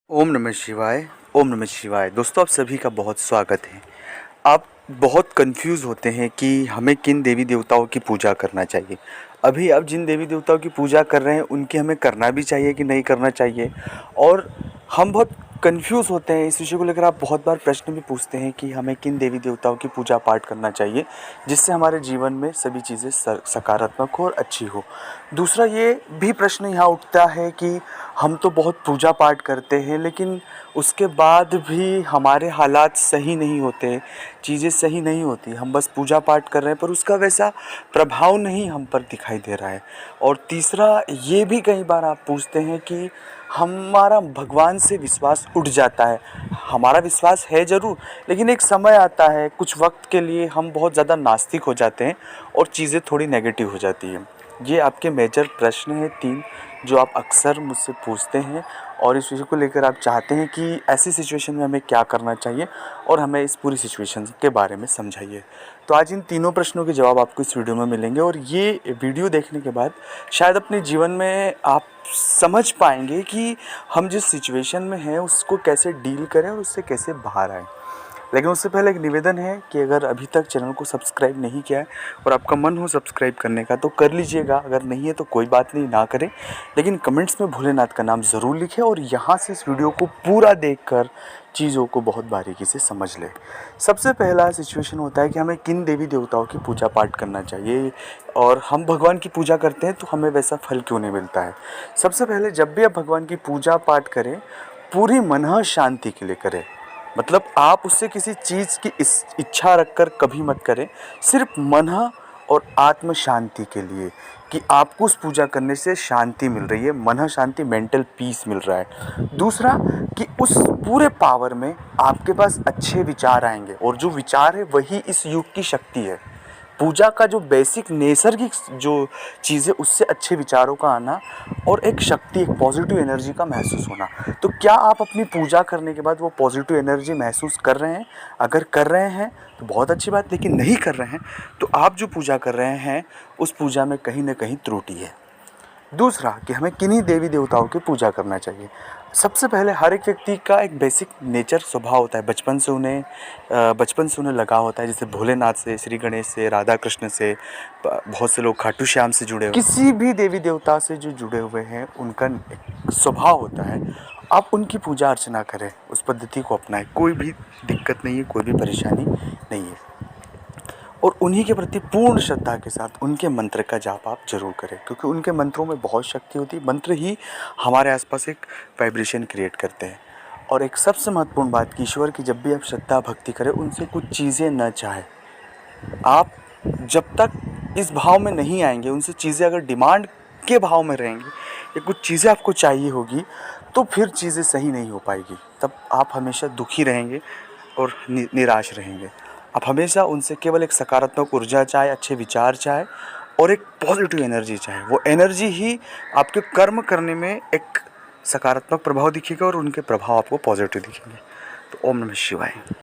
ओम नमः शिवाय। ओम नमः शिवाय। दोस्तों, आप सभी का बहुत स्वागत है। आप बहुत कंफ्यूज होते हैं कि हमें किन देवी देवताओं की पूजा करना चाहिए। अभी आप जिन देवी देवताओं की पूजा कर रहे हैं उनकी हमें करना भी चाहिए कि नहीं करना चाहिए, और हम बहुत कंफ्यूज होते हैं इस विषय को लेकर। आप बहुत बार प्रश्न भी पूछते हैं कि हमें किन देवी देवताओं की पूजा पाठ करना चाहिए जिससे हमारे जीवन में सभी चीज़ें सकारात्मक हो और अच्छी हो। दूसरा ये भी प्रश्न यहाँ उठता है कि हम तो बहुत पूजा पाठ करते हैं लेकिन उसके बाद भी हमारे हालात सही नहीं होते, चीज़ें सही नहीं होती। हम बस पूजा पाठ कर रहे हैं पर उसका वैसा प्रभाव नहीं हम पर दिखाई दे रहा है। और तीसरा ये भी कई बार आप पूछते हैं कि हमारा भगवान से विश्वास उठ जाता है। हमारा विश्वास है ज़रूर, लेकिन एक समय आता है, कुछ वक्त के लिए हम बहुत ज़्यादा नास्तिक हो जाते हैं और चीज़ें थोड़ी नेगेटिव हो जाती हैं। ये आपके मेजर प्रश्न हैं 3 जो आप अक्सर मुझसे पूछते हैं, और इस विषय को लेकर आप चाहते हैं कि ऐसी सिचुएशन में हमें क्या करना चाहिए और हमें इस पूरी सिचुएशन के बारे में समझाइए। तो आज इन तीनों प्रश्नों के जवाब आपको इस वीडियो में मिलेंगे, और ये वीडियो देखने के बाद शायद अपने जीवन में आप समझ पाएंगे कि हम जिस सिचुएशन में हैं उसको कैसे डील करें और उससे कैसे बाहर आएँ। लेकिन उससे पहले एक निवेदन है कि अगर अभी तक चैनल को सब्सक्राइब नहीं किया है और आपका मन हो सब्सक्राइब करने का तो कर लीजिएगा। अगर नहीं है तो कोई बात नहीं, ना करें, लेकिन कमेंट्स में भोलेनाथ का नाम ज़रूर लिखें और यहाँ से इस वीडियो को पूरा देखकर चीज़ों को बहुत बारीकी से समझ लें। सबसे पहला सिचुएशन होता है कि हमें किन देवी देवताओं की पूजा पाठ करना चाहिए, और हम भगवान की पूजा करते हैं तो हमें वैसा फल क्यों नहीं मिलता है। सबसे पहले जब भी आप भगवान की पूजा पाठ करें, पूरी मन शांति के लिए करें। मतलब आप उससे किसी चीज़ की इच्छा रखकर कभी मत करें, सिर्फ मन और आत्म शांति के लिए, कि आपको उस पूजा करने से शांति मिल रही है, मन शांति, मेंटल पीस मिल रहा है। दूसरा कि उस पूरे पावर में आपके पास अच्छे विचार आएंगे, और जो विचार है वही इस युग की शक्ति है। पूजा का जो बेसिक नैसर्गिक जो चीज़ है उससे अच्छे विचारों का आना और एक शक्ति, एक पॉजिटिव एनर्जी का महसूस होना। तो क्या आप अपनी पूजा करने के बाद वो पॉजिटिव एनर्जी महसूस कर रहे हैं? अगर कर रहे हैं तो बहुत अच्छी बात, लेकिन नहीं कर रहे हैं तो आप जो पूजा कर रहे हैं उस पूजा में कहीं ना कहीं त्रुटि है। दूसरा कि हमें किन्हीं देवी देवताओं की पूजा करना चाहिए। सबसे पहले हर एक व्यक्ति का एक बेसिक नेचर, स्वभाव होता है, बचपन से उन्हें लगा होता है, जैसे भोलेनाथ से, श्री गणेश से, राधा कृष्ण से, बहुत से लोग खाटू श्याम से जुड़े हुए, किसी भी देवी देवता से जो जुड़े हुए हैं उनका एक स्वभाव होता है। आप उनकी पूजा अर्चना करें, उस पद्धति को अपनाएं, कोई भी दिक्कत नहीं है, कोई भी परेशानी नहीं है। और उन्हीं के प्रति पूर्ण श्रद्धा के साथ उनके मंत्र का जाप आप जरूर करें, क्योंकि उनके मंत्रों में बहुत शक्ति होती है। मंत्र ही हमारे आसपास एक वाइब्रेशन क्रिएट करते हैं। और एक सबसे महत्वपूर्ण बात कि ईश्वर की जब भी आप श्रद्धा भक्ति करें, उनसे कुछ चीज़ें न चाहें। आप जब तक इस भाव में नहीं आएंगे, उनसे चीज़ें अगर डिमांड के भाव में रहेंगी या कुछ चीज़ें आपको चाहिए होगी, तो फिर चीज़ें सही नहीं हो पाएगी। तब आप हमेशा दुखी रहेंगे और निराश रहेंगे। आप हमेशा उनसे केवल एक सकारात्मक ऊर्जा चाहे, अच्छे विचार चाहे और एक पॉजिटिव एनर्जी चाहे। वो एनर्जी ही आपके कर्म करने में एक सकारात्मक प्रभाव दिखेगा और उनके प्रभाव आपको पॉजिटिव दिखेंगे। तो ओम नमः शिवाय।